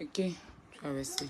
Ok, tu vas verser.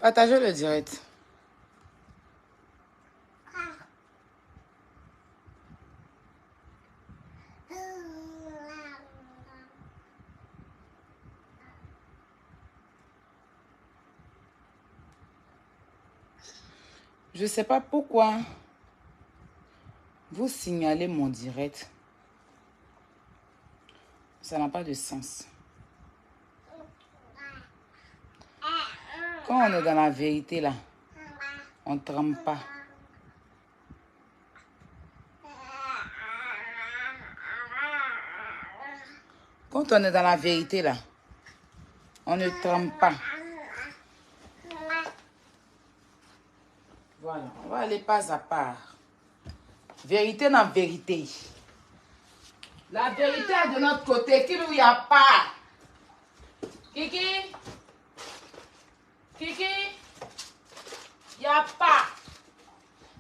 Partagez le direct. Je ne sais pas pourquoi vous signalez mon direct. Ça n'a pas de sens. Quand on est dans la vérité, là, on ne trempe pas. Quand on est dans la vérité, là, on ne trempe pas. Voilà, on va aller pas à part. Vérité dans vérité. La vérité est de notre côté. Qui nous y a pas? Kiki? Kiki? Il n'y a pas.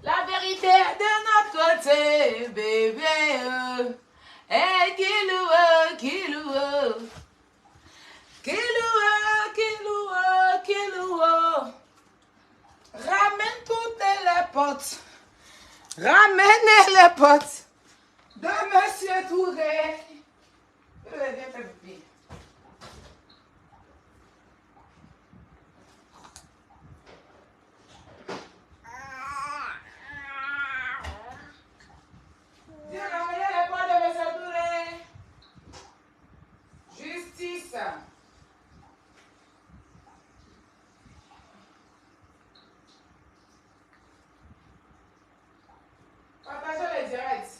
La vérité est de notre côté, bébé. Hey, Kilou, Kilou. Kilou, Kilou. Ramène toutes les potes. Ramenez les potes de Monsieur Touré. Viens faire pipi. Viens ramener les potes de Monsieur Touré. Justice. Partagez les directs.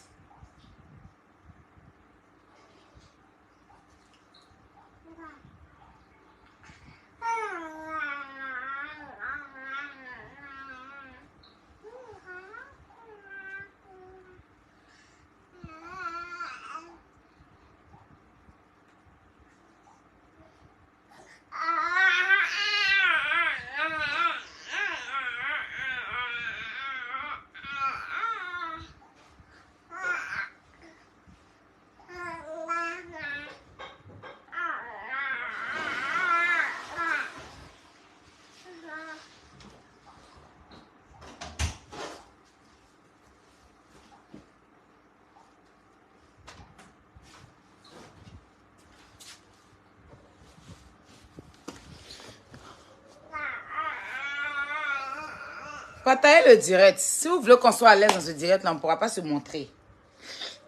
Partagez le direct. Si vous voulez qu'on soit à l'aise dans ce direct, là, on ne pourra pas se montrer.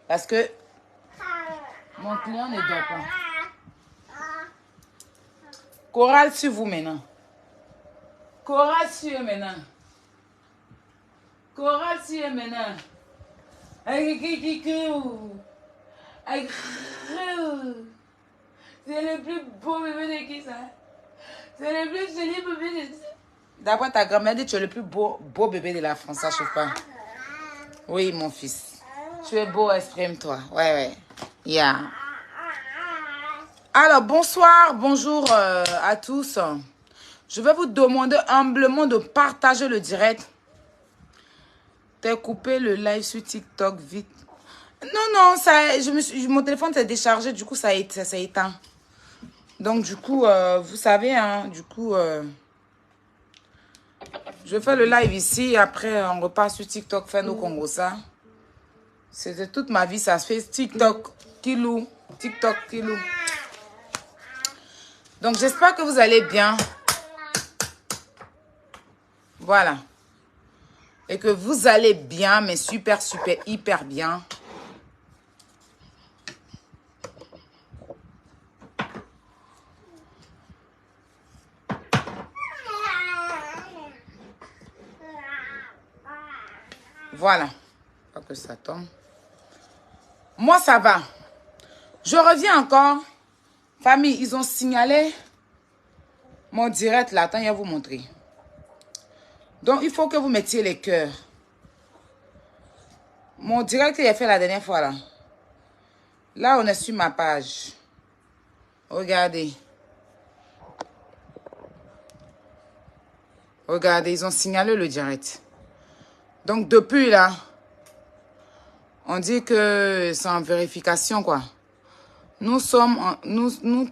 Parce que mon client ne dort pas. Chorale sur vous maintenant. Chorale sur eux maintenant. Chorale sur eux maintenant. C'est le plus beau bébé de qui ça? C'est le plus joli bébé de... D'après ta grand-mère, dit que tu es le plus beau bébé de la France, ça chauffe pas. Oui, mon fils. Tu es beau, exprime-toi. Ouais. Yeah. Alors, bonsoir, bonjour à tous. Je vais vous demander humblement de partager le direct. T'as coupé le live sur TikTok vite. Non, mon téléphone s'est déchargé, du coup, ça s'est éteint. Donc, du coup, vous savez, hein, du coup... je fais le live ici, après on repart sur TikTok, faire nos Congo ça. C'était toute ma vie, ça se fait TikTok, Kilou, TikTok, Kilou. Donc j'espère que vous allez bien. Voilà. et que vous allez bien, mais super, super, hyper bien. Voilà. Pas que ça tombe. Moi, ça va. Je reviens encore. Famille, ils ont signalé mon direct là. Attends, je vais vous montrer. Donc, il faut que vous mettiez les cœurs. Mon direct que j'ai fait la dernière fois là. Là, on est sur ma page. Regardez. Regardez, ils ont signalé le direct. Donc, depuis là, on dit que c'est en vérification, quoi. Nous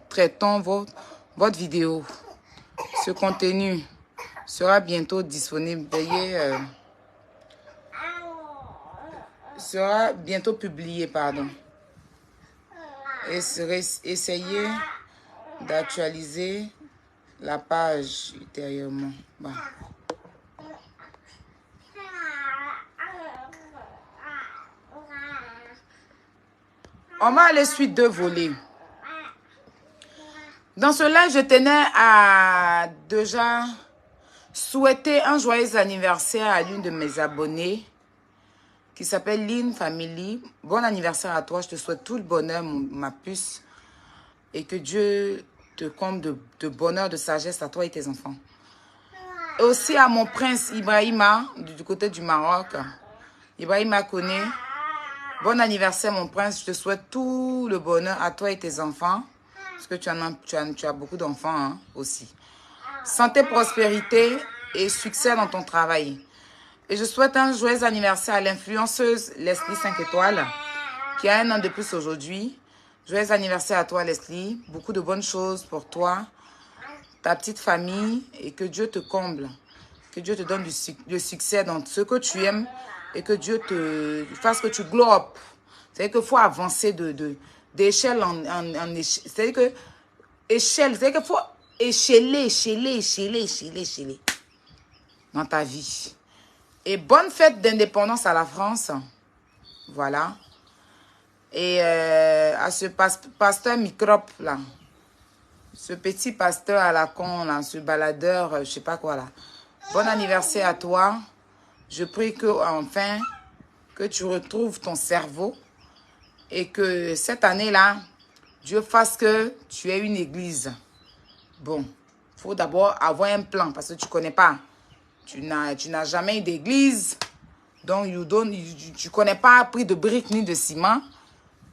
traitons votre vidéo. Ce contenu sera bientôt disponible. Veuillez, sera bientôt publié, pardon. Essayez d'actualiser la page ultérieurement. Bon. On va aller suite 2 volets. Dans ce live, je tenais à déjà souhaiter un joyeux anniversaire à l'une de mes abonnées qui s'appelle Lynn Family. Bon anniversaire à toi. Je te souhaite tout le bonheur, ma puce. Et que Dieu te comble de bonheur, de sagesse à toi et tes enfants. Et aussi à mon prince Ibrahima, du côté du Maroc. Ibrahima Koné. Bon anniversaire, mon prince. Je te souhaite tout le bonheur à toi et tes enfants. Parce que tu as beaucoup d'enfants hein, aussi. Santé, prospérité et succès dans ton travail. Et je souhaite un joyeux anniversaire à l'influenceuse Leslie 5 étoiles, qui a 1 an de plus aujourd'hui. Joyeux anniversaire à toi, Leslie. Beaucoup de bonnes choses pour toi, ta petite famille, et que Dieu te comble. Que Dieu te donne du succès dans ce que tu aimes et que Dieu te fasse que tu glow up. C'est-à-dire qu'il faut avancer d'échelle en échelle. C'est-à-dire que échelle, c'est-à-dire qu'il faut écheler dans ta vie. Et bonne fête d'indépendance à la France. Voilà. Et à ce pasteur microbe là. Ce petit pasteur à la con là, ce baladeur, je sais pas quoi là. Bon anniversaire à toi. Je prie que enfin que tu retrouves ton cerveau et que cette année-là, Dieu fasse que tu aies une église. Bon, il faut d'abord avoir un plan parce que tu connais pas. Tu n'as jamais eu d'église. Donc, tu connais pas prix de briques ni de ciment.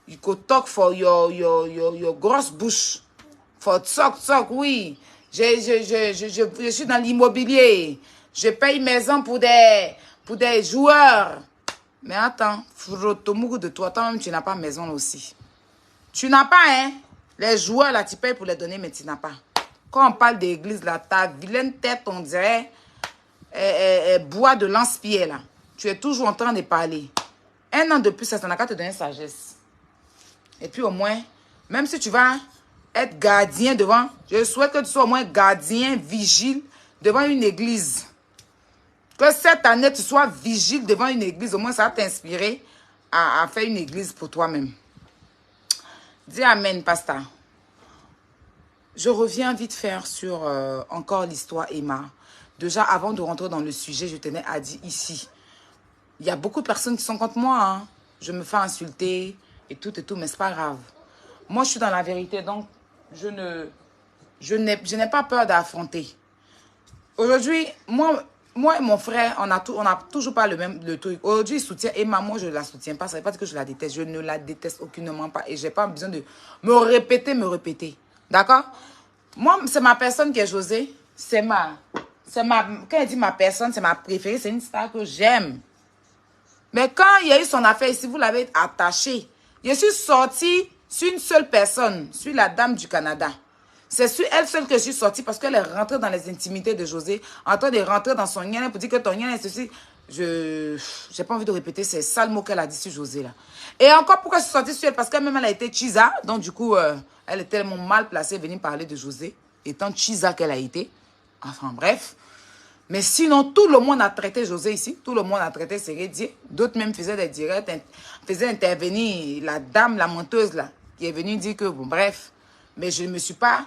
You could talk for your grosse bouche. For talk, oui. Je suis dans l'immobilier. Je paye maison pour des joueurs. Mais attends, Frotomougou de toi, toi-même, tu n'as pas maison aussi. Tu n'as pas, hein. Les joueurs, là, tu payes pour les donner, mais tu n'as pas. Quand on parle d'église, là, ta vilaine tête, on dirait, bois de lance-pied, là. Tu es toujours en train de parler. 1 an de plus, ça n'a qu'à te donner sagesse. Et puis au moins, même si tu vas être gardien devant, je souhaite que tu sois au moins gardien, vigile devant une église. Que cette année, tu sois vigile devant une église. Au moins, ça va t'inspirer à faire une église pour toi-même. Dis Amen, pasteur. Je reviens vite faire sur encore l'histoire Emma. Déjà, avant de rentrer dans le sujet, je tenais à dire ici. Il y a beaucoup de personnes qui sont contre moi. Hein. Je me fais insulter et tout, mais c'est pas grave. Moi, je suis dans la vérité, donc je n'ai pas peur d'affronter. Aujourd'hui, moi et mon frère, on a toujours pas le truc. Aujourd'hui, il soutient Emma, moi, je ne la soutiens pas. Ça ne veut pas dire que je la déteste. Je ne la déteste aucunement pas. Et je n'ai pas besoin de me répéter. D'accord? Moi, c'est ma personne qui est José. Quand elle dit ma personne, c'est ma préférée. C'est une star que j'aime. Mais quand il y a eu son affaire ici, vous l'avez attaché. Je suis sortie sur une seule personne, sur la dame du Canada. C'est sur elle seule que je suis sortie parce qu'elle est rentrée dans les intimités de José, en train de rentrer dans son lien pour dire que ton lien est ceci. Je n'ai pas envie de répéter ces sales mots qu'elle a dit sur José là. Et encore pourquoi je suis sortie sur elle? Parce qu'elle-même elle a été chisa. Donc du coup, elle est tellement mal placée à venir parler de José, étant chisa qu'elle a été. Enfin bref. Mais sinon, tout le monde a traité José ici. Tout le monde a traité Sérédier. D'autres même faisaient des directs, faisaient intervenir la dame, la menteuse là, qui est venue dire que, bon, bref. Mais je ne me suis pas,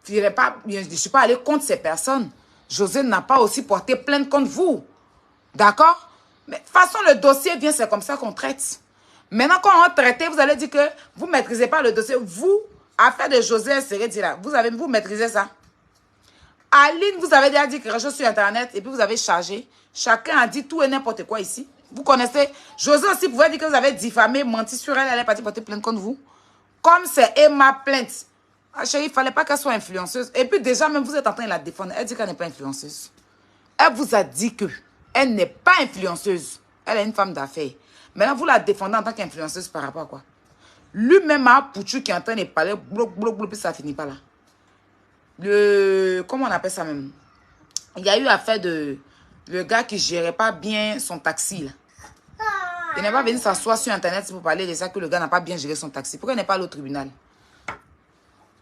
je ne suis pas allée contre ces personnes. José n'a pas aussi porté plainte contre vous. D'accord? Mais de toute façon, le dossier vient, c'est comme ça qu'on traite. Maintenant, quand on traite, vous allez dire que vous ne maîtrisez pas le dossier. Vous, affaire de José Sérédier là, vous maîtrisez ça. Aline, vous avez déjà dit quelque chose sur Internet et puis vous avez chargé. Chacun a dit tout et n'importe quoi ici. Vous connaissez. José aussi pouvait dire que vous avez diffamé, menti sur elle. Elle est partie porter plainte contre vous. Comme c'est Emma plainte. Ah, chérie, il ne fallait pas qu'elle soit influenceuse. Et puis déjà, même vous êtes en train de la défendre. Elle dit qu'elle n'est pas influenceuse. Elle vous a dit que elle n'est pas influenceuse. Elle est une femme d'affaires. Maintenant, vous la défendez en tant qu'influenceuse par rapport à quoi? Lui-même a Pouchou qui est en train de parler, bloc, puis ça finit pas là. Comment on appelle ça même? Il y a eu affaire de le gars qui gérait pas bien son taxi là. Il n'est pas venu s'asseoir sur Internet pour parler de ça, que le gars n'a pas bien géré son taxi. Pourquoi il n'est pas allé au tribunal?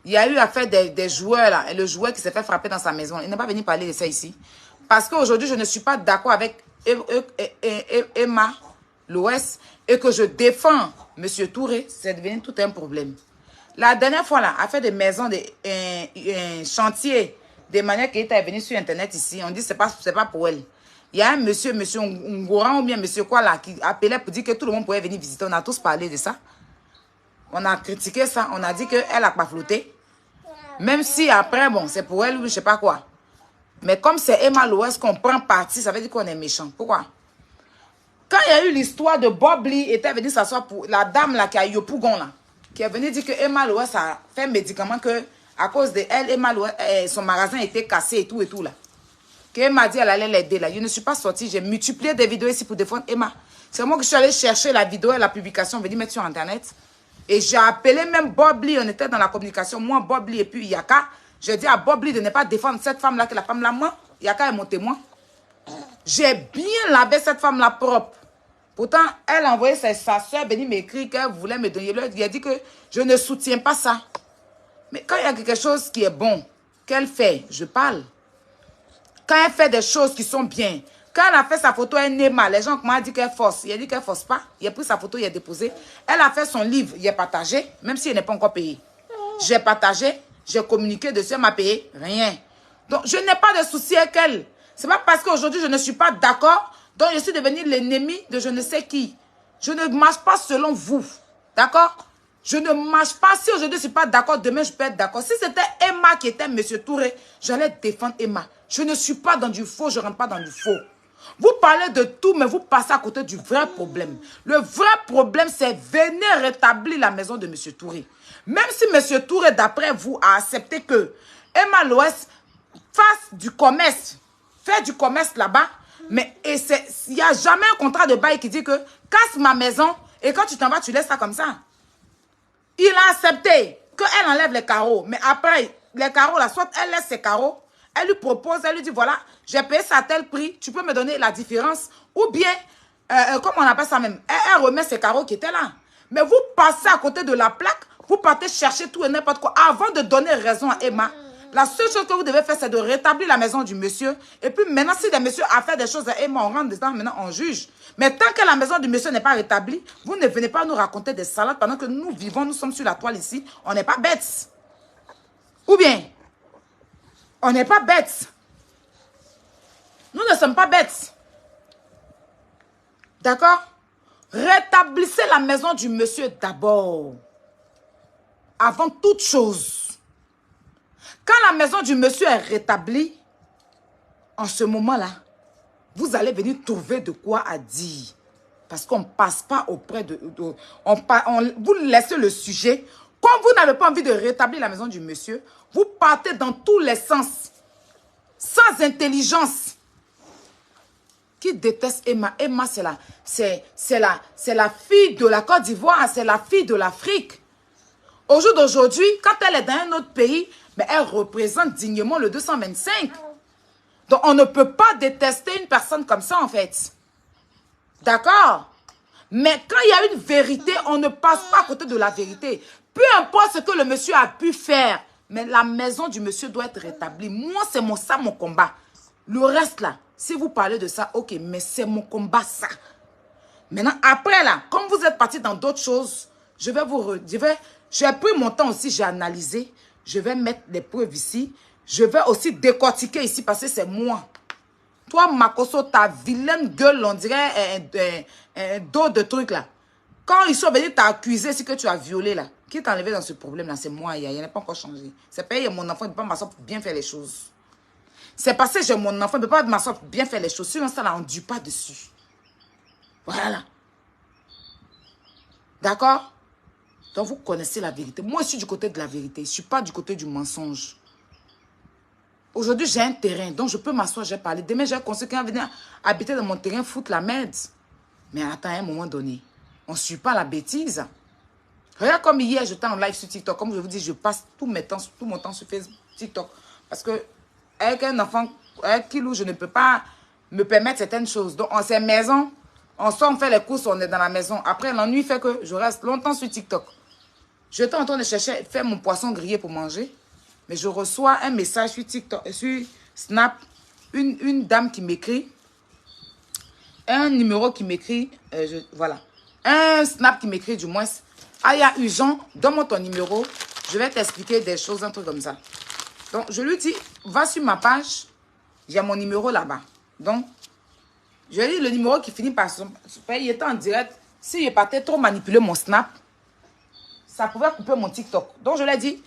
Il y a eu affaire des joueurs là, et le joueur qui s'est fait frapper dans sa maison. Il n'est pas venu parler de ça ici. Parce qu'aujourd'hui, je ne suis pas d'accord avec Emma Loès et que je défends M. Touré. C'est devenu tout un problème. La dernière fois, là, affaire de maison, un chantier, des manières qui étaient venus sur Internet ici, on dit que ce n'est pas pour elle. Il y a un monsieur Ngoran ou bien monsieur quoi là, qui appelait pour dire que tout le monde pouvait venir visiter. On a tous parlé de ça. On a critiqué ça. On a dit qu'elle n'a pas flotté. Même si après, bon, c'est pour elle ou je ne sais pas quoi. Mais comme c'est Emma Loès qu'on prend parti, ça veut dire qu'on est méchant. Pourquoi? Quand il y a eu l'histoire de Bob Lee, était venu s'asseoir pour la dame là qui a eu au Pougon là, qui est venue dire que Emma Loès a fait un médicament que, à cause de elle, Emma Loès, son magasin était cassé et tout là. Qu'Emma a dit qu'elle allait l'aider là. Je ne suis pas sortie, j'ai multiplié des vidéos ici pour défendre Emma. C'est moi que je suis allée chercher la vidéo et la publication, venir mettre sur Internet. Et j'ai appelé même Bob Lee, on était dans la communication, moi, Bob Lee et puis Yaka. J'ai dit à Bob Lee de ne pas défendre cette femme-là, que la femme-là, moi, Yaka est mon témoin. J'ai bien lavé cette femme-là propre. Pourtant, elle a envoyé sa soeur venir m'écrire qu'elle voulait me donner. Elle a dit que je ne soutiens pas ça. Mais quand il y a quelque chose qui est bon, qu'elle fait, je parle. Quand elle fait des choses qui sont bien, quand elle a fait sa photo, elle n'est mal. Les gens m'ont dit qu'elle force. Il a dit qu'elle ne force pas. Il a pris sa photo, il a déposé. Elle a fait son livre, il a partagé, même s'il n'est pas encore payé. J'ai partagé, j'ai communiqué dessus, elle m'a payé rien. Donc, je n'ai pas de souci avec elle. Ce n'est pas parce qu'aujourd'hui, je ne suis pas d'accord, donc je suis devenue l'ennemi de je ne sais qui. Je ne marche pas selon vous. D'accord? Je ne marche pas. Si aujourd'hui, je ne suis pas d'accord, demain, je peux être d'accord. Si c'était Emma qui était M. Touré, j'allais défendre Emma. Je ne suis pas dans du faux, je ne rentre pas dans du faux. Vous parlez de tout, mais vous passez à côté du vrai problème. Le vrai problème, c'est venir rétablir la maison de M. Touré. Même si M. Touré, d'après vous, a accepté que Emma Loès fasse du commerce, fait du commerce là-bas, mais il n'y a jamais un contrat de bail qui dit que casse ma maison et quand tu t'en vas, tu laisses ça comme ça. Il a accepté qu'elle enlève les carreaux, mais après, les carreaux là, soit elle laisse ses carreaux, elle lui propose, elle lui dit, voilà, j'ai payé ça à tel prix, tu peux me donner la différence. Ou bien, comment on appelle ça même, elle remet ses carreaux qui étaient là. Mais vous passez à côté de la plaque, vous partez chercher tout et n'importe quoi. Avant de donner raison à Emma, la seule chose que vous devez faire, c'est de rétablir la maison du monsieur. Et puis maintenant, si le monsieur a fait des choses à Emma, on rentre dedans, maintenant on juge. Mais tant que la maison du monsieur n'est pas rétablie, vous ne venez pas nous raconter des salades pendant que nous vivons, nous sommes sur la toile ici. On n'est pas bêtes. Ou bien, on n'est pas bêtes. Nous ne sommes pas bêtes. D'accord? Rétablissez la maison du monsieur d'abord. Avant toute chose. Quand la maison du monsieur est rétablie, en ce moment-là, vous allez venir trouver de quoi à dire. Parce qu'on ne passe pas auprès de... vous laissez le sujet. Quand vous n'avez pas envie de rétablir la maison du monsieur, vous partez dans tous les sens. Sans intelligence. Qui déteste Emma? Emma, c'est la fille de la Côte d'Ivoire. C'est la fille de l'Afrique. Au jour d'aujourd'hui, quand elle est dans un autre pays, mais elle représente dignement le 225. Donc, on ne peut pas détester une personne comme ça, en fait. D'accord? Mais quand il y a une vérité, on ne passe pas à côté de la vérité. Peu importe ce que le monsieur a pu faire, mais la maison du monsieur doit être rétablie. Moi, c'est ça mon combat. Le reste là, si vous parlez de ça, ok, mais c'est mon combat ça. Maintenant, après là, comme vous êtes parti dans d'autres choses, j'ai pris mon temps aussi, j'ai analysé. Je vais mettre les preuves ici. Je vais aussi décortiquer ici parce que c'est moi. Toi, Makoso, ta vilaine gueule, on dirait un dos de truc là. Quand ils sont venus t'accuser, c'est que tu as violé là. Qui t'a enlevé dans ce problème là? C'est moi, il n'a pas encore changé. C'est pas mon enfant, il ne peut pas m'asseoir pour bien faire les choses. C'est parce que j'ai mon enfant, il ne peut pas m'asseoir pour bien faire les choses. Sinon, ça là, on ne dure pas dessus. Voilà. D'accord? Donc, vous connaissez la vérité. Moi, je suis du côté de la vérité. Je ne suis pas du côté du mensonge. Aujourd'hui, j'ai un terrain. Donc, je peux m'asseoir, j'ai parlé. Demain, j'ai un conseil qui va venir habiter dans mon terrain, foutre la merde. Mais attends, à un moment donné, on ne suit pas la bêtise. Regarde comme hier, j'étais en live sur TikTok. Comme je vous dis, je passe tout mon temps sur Facebook, TikTok. Parce que, avec un enfant, avec Kilou, je ne peux pas me permettre certaines choses. Donc, on s'est maison, on sort, on fait les courses, on est dans la maison. Après, l'ennui fait que je reste longtemps sur TikTok. J'étais en train de chercher, faire mon poisson grillé pour manger. Mais je reçois un message sur TikTok, sur Snap, une dame qui m'écrit, un numéro qui m'écrit, voilà, un Snap qui m'écrit du moins. Ah, il y a urgent, donne-moi ton numéro, je vais t'expliquer des choses, un truc comme ça. Donc, je lui dis, va sur ma page, j'ai mon numéro là-bas. Donc, je lui dis le numéro qui finit par son il était en direct. S'il partait trop manipuler mon Snap, ça pouvait couper mon TikTok. Donc, je lui ai dit,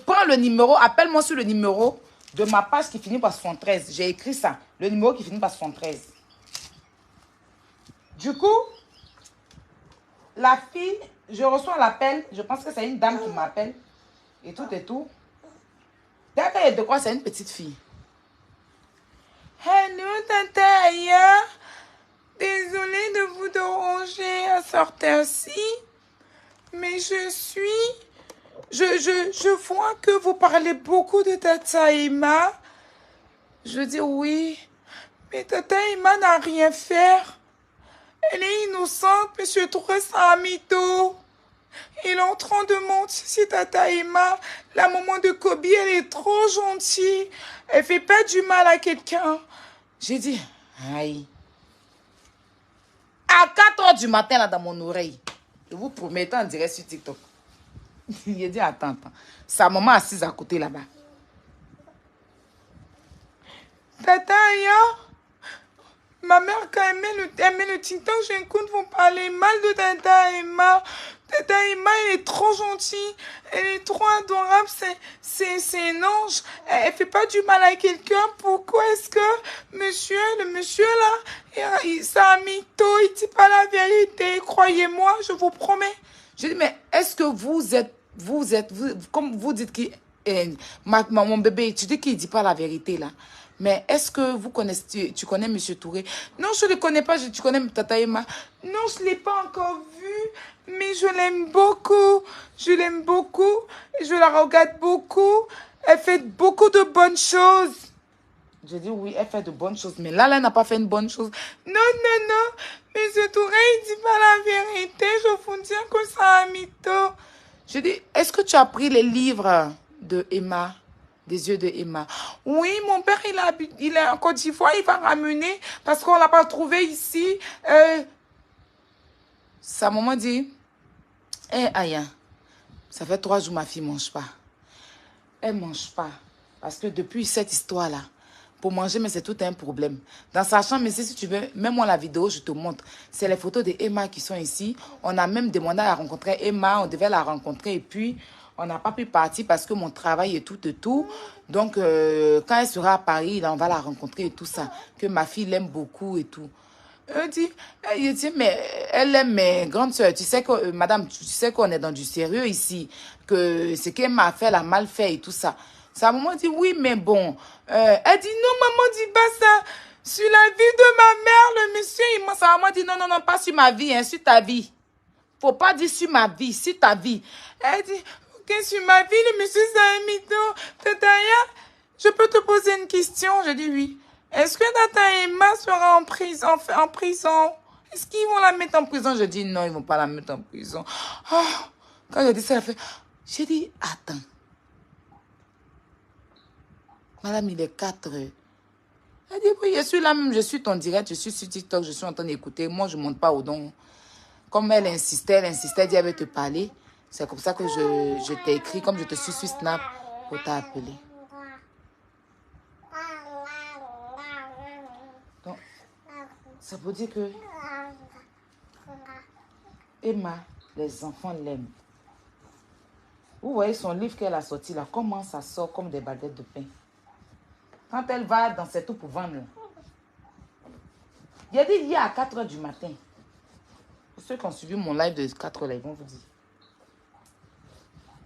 prends le numéro, appelle-moi sur le numéro de ma page qui finit par 73. J'ai écrit ça, le numéro qui finit par 73. Du coup, la fille, je reçois l'appel, je pense que c'est une dame qui m'appelle, et tout et tout. D'ailleurs, de quoi c'est une petite fille. Hello, Tata Aya. Désolée de vous déranger à sortir-ci. Mais je vois que vous parlez beaucoup de Tata Emma. Je dis oui, mais Tata Emma n'a rien fait. Elle est innocente, Monsieur Touré, c'est un mytho. Il est en train de mentir si Tata Emma, la maman de Kobe, elle est trop gentille. Elle fait pas du mal à quelqu'un. J'ai dit, aïe. À 4 h du matin, là, dans mon oreille. Je vous promets, en direct sur TikTok. Il a dit, attends. Sa maman assise à côté là-bas. Tata Aya, ma mère, quand elle met le TikTok, j'écoute vous parler mal de Tata Emma. Tata Emma, elle est trop gentille. Elle est trop adorable. C'est un ange. Elle fait pas du mal à quelqu'un. Pourquoi est-ce que le monsieur là, c'est un mytho, il dit pas la vérité. Croyez-moi, je vous promets. Je dis, mais est-ce que vous êtes, comme vous dites qui, mon bébé, tu dis qu'il dit pas la vérité là. Mais est-ce que vous connaissez, tu connais Monsieur Touré? Non, je ne le connais pas, tu connais Tata Emma? Non, je ne l'ai pas encore vu, mais je l'aime beaucoup. Je l'aime beaucoup, je la regarde beaucoup. Elle fait beaucoup de bonnes choses. Je dis oui, elle fait de bonnes choses, mais là, elle n'a pas fait une bonne chose. Non, Monsieur Touré, il dit pas la vérité, je vous dis que c'est un mytho. Je dis, est-ce que tu as pris les livres de Emma? Des yeux de Emma. Oui, mon père, il est en Côte d'Ivoire, il va ramener parce qu'on ne l'a pas trouvé ici. Sa maman dit, Aya, ça fait 3 jours ma fille ne mange pas. Elle ne mange pas. Parce que depuis cette histoire-là, pour manger, mais c'est tout un problème. Dans sa chambre, mais si tu veux, même moi la vidéo, je te montre. C'est les photos de Emma qui sont ici. On a même demandé à rencontrer Emma, on devait la rencontrer et puis... On n'a pas pu partir parce que mon travail est tout et tout. Donc, quand elle sera à Paris, là, on va la rencontrer et tout ça. Que ma fille l'aime beaucoup et tout. Elle dit, mais elle aime mes grandes soeurs. Tu sais que, madame, tu sais qu'on est dans du sérieux ici. Que ce qu'elle m'a fait, elle a mal fait et tout ça. Sa maman dit, oui, mais bon. Elle dit, non, maman, dis pas ça. Sur la vie de ma mère, le monsieur, sa maman dit, non, pas sur ma vie, hein, sur ta vie. Faut pas dire sur ma vie, sur ta vie. Elle dit, sur ma vie, le monsieur, c'est un mytho. Tata Aya, je peux te poser une question? Je dis oui. Est-ce que Tata Emma sera en prison? Est-ce qu'ils vont la mettre en prison? Je dis non, ils ne vont pas la mettre en prison. Oh, quand je dis ça, elle fait... J'ai dit, attends. Madame, il est 4 heures. Elle dit, oui, je suis là même, je suis ton direct, je suis sur TikTok, je suis en train d'écouter. Moi, je ne monte pas au don. Comme elle insistait, elle dit, elle veut te parler. C'est comme ça que je t'ai écrit, comme je te suis sur Snap, pour t'appeler. Donc, ça veut dire que Emma, les enfants l'aiment. Vous voyez son livre qu'elle a sorti là, comment ça sort comme des baguettes de pain. Quand elle va dans ses tout pour vendre là. Il a dit hier à 4 h du matin. Pour ceux qui ont suivi mon live de 4 h là, ils vont vous dire.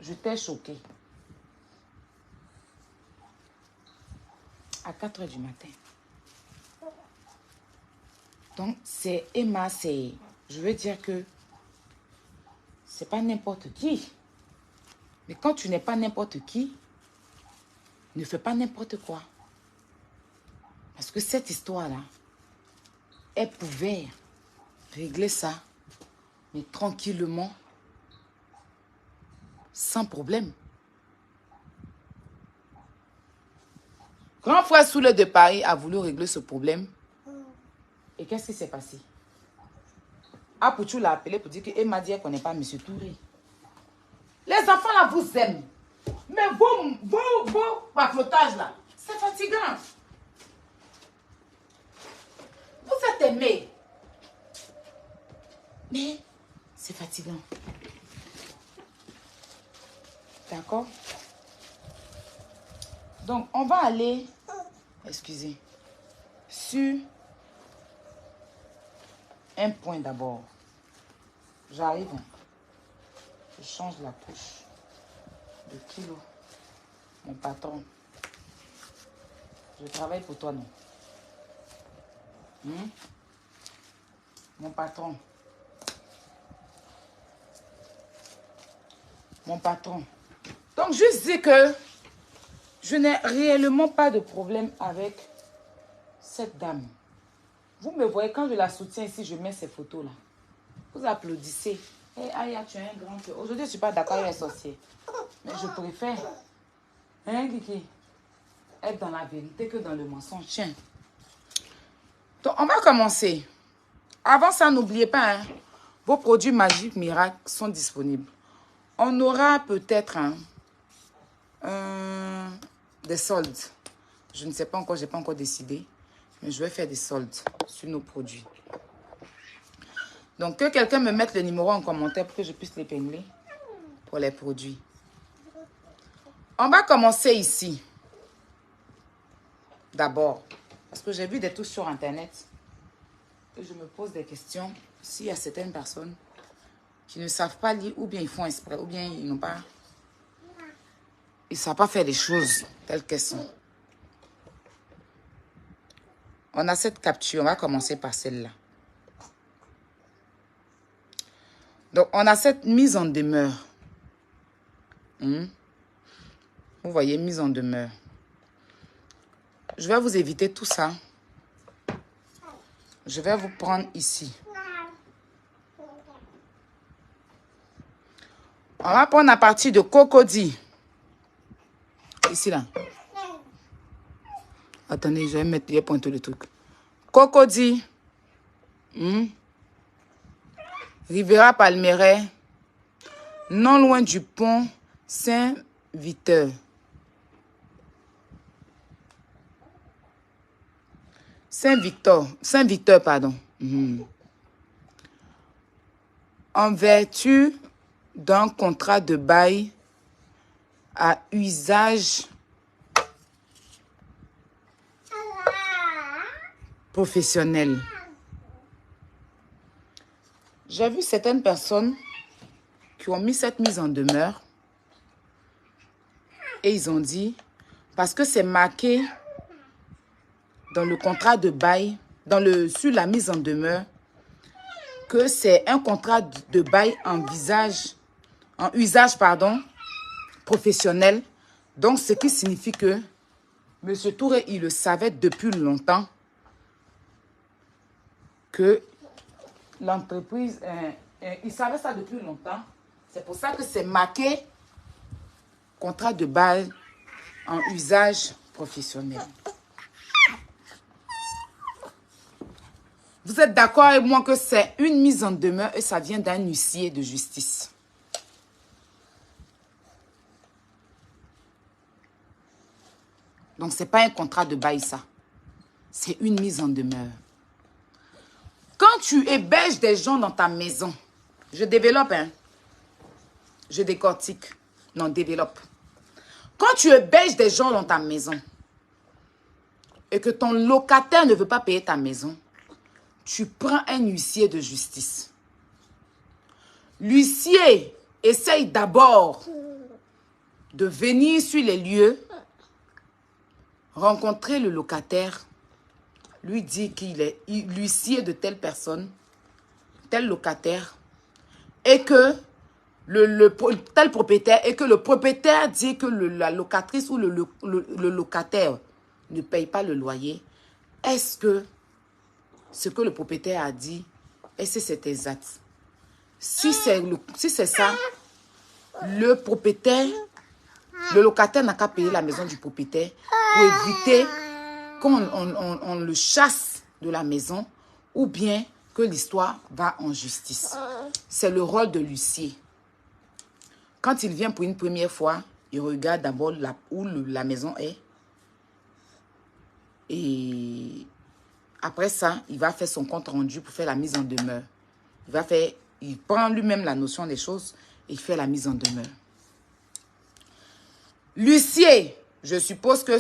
Je t'ai choqué. À 4 h du matin. Donc, c'est Emma, c'est... Je veux dire que c'est pas n'importe qui. Mais quand tu n'es pas n'importe qui, ne fais pas n'importe quoi. Parce que cette histoire-là, elle pouvait régler ça, mais tranquillement, sans problème. Grand frère Soule de Paris a voulu régler ce problème. Et qu'est-ce qui s'est passé? Apouchou l'a appelé pour dire qu'elle m'a dit qu'elle ne connaît pas M. Touré. Les enfants là vous aiment. Mais vos baflotages là, c'est fatigant. Vous êtes aimés. Mais c'est fatigant. D'accord? Donc, on va aller, excusez, sur un point d'abord. J'arrive. Je change la couche de kilo. Mon patron. Je travaille pour toi, non? Mon patron. Mon patron. Donc, je dis que je n'ai réellement pas de problème avec cette dame. Vous me voyez, quand je la soutiens ici, je mets ces photos-là. Vous applaudissez. Hey, Aya, tu as un grand cœur. Aujourd'hui, je ne suis pas d'accord avec les sorciers. Mais je préfère, hein, Kiki, être dans la vérité que dans le mensonge. Tiens. Donc, on va commencer. Avant ça, n'oubliez pas, hein, vos produits magiques miracles sont disponibles. On aura peut-être des soldes. Je ne sais pas encore, je n'ai pas encore décidé. Mais je vais faire des soldes sur nos produits. Donc, que quelqu'un me mette le numéro en commentaire pour que je puisse l'épingler pour les produits. On va commencer ici. D'abord. Parce que j'ai vu des trucs sur Internet. Et je me pose des questions. S'il y a certaines personnes qui ne savent pas lire, ou bien ils font exprès, ou bien ils n'ont pas... Ils ne savent pas faire les choses telles qu'elles sont. On a cette capture. On va commencer par celle-là. Donc, on a cette mise en demeure. Vous voyez, mise en demeure. Je vais vous éviter tout ça. Je vais vous prendre ici. On va prendre à partir de Cocody. Ici, là. Attendez, je vais mettre, je vais pointer le truc. Cocody. Rivera Palmeraie. Non loin du pont Saint-Victor. Saint-Victor, pardon. En vertu d'un contrat de bail à usage professionnel. J'ai vu certaines personnes qui ont mis cette mise en demeure et ils ont dit, parce que c'est marqué dans le contrat de bail, sur la mise en demeure, que c'est un contrat de bail en usage professionnel. Donc, ce qui signifie que M. Touré, il le savait depuis longtemps que l'entreprise, il savait ça depuis longtemps. C'est pour ça que c'est marqué contrat de bail en usage professionnel. Vous êtes d'accord avec moi que c'est une mise en demeure et ça vient d'un huissier de justice. Donc, ce n'est pas un contrat de bail, ça. C'est une mise en demeure. Quand tu héberges des gens dans ta maison, je développe, hein. Je décortique. Non, développe. Quand tu héberges des gens dans ta maison et que ton locataire ne veut pas payer ta maison, tu prends un huissier de justice. L'huissier essaye d'abord de venir sur les lieux, rencontrer le locataire, lui dire qu'il est l'huissier de telle personne, tel locataire, et que tel propriétaire, et que le propriétaire dit que la locatrice ou le locataire ne paye pas le loyer. Est-ce que ce que le propriétaire a dit, est-ce que c'est exact? Si c'est ça, le propriétaire, le locataire n'a qu'à payer la maison du propriétaire pour éviter qu'on le chasse de la maison ou bien que l'histoire va en justice. C'est le rôle de l'huissier. Quand il vient pour une première fois, il regarde d'abord où la maison est. Et après ça, il va faire son compte rendu pour faire la mise en demeure. Il prend lui-même la notion des choses et il fait la mise en demeure. L'huissier, je suppose que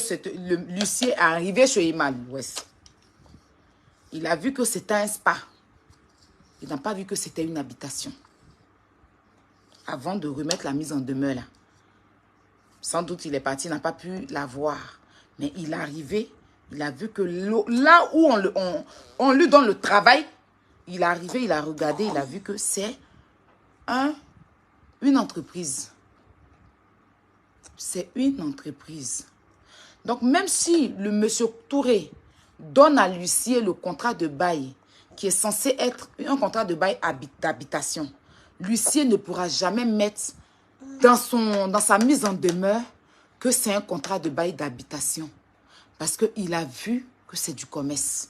l'huissier est arrivé chez Imal Ouest. Il a vu que c'était un spa. Il n'a pas vu que c'était une habitation. Avant de remettre la mise en demeure là. Sans doute il est parti, il n'a pas pu la voir. Mais il est arrivé, il a vu que là où on lui donne le travail, il est arrivé, il a regardé, il a vu que c'est une entreprise. C'est une entreprise. Donc même si le monsieur Touré donne à l'huissier le contrat de bail qui est censé être un contrat de bail d'habitation, l'huissier ne pourra jamais mettre dans sa mise en demeure que c'est un contrat de bail d'habitation. Parce qu'il a vu que c'est du commerce.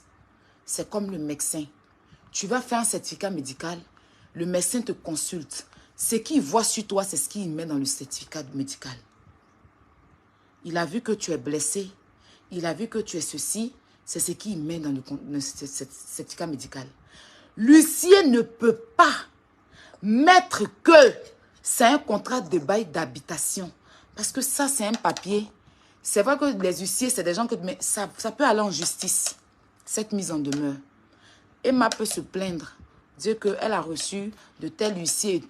C'est comme le médecin. Tu vas faire un certificat médical, le médecin te consulte. Ce qu'il voit sur toi, c'est ce qu'il met dans le certificat médical. Il a vu que tu es blessé. Il a vu que tu es ceci. C'est ce qu'il met dans le certificat médical. L'huissier ne peut pas mettre que c'est un contrat de bail d'habitation. Parce que ça, c'est un papier. C'est vrai que les huissiers, c'est des gens que... Mais ça peut aller en justice, cette mise en demeure. Emma peut se plaindre, dire qu'elle a reçu de tel huissier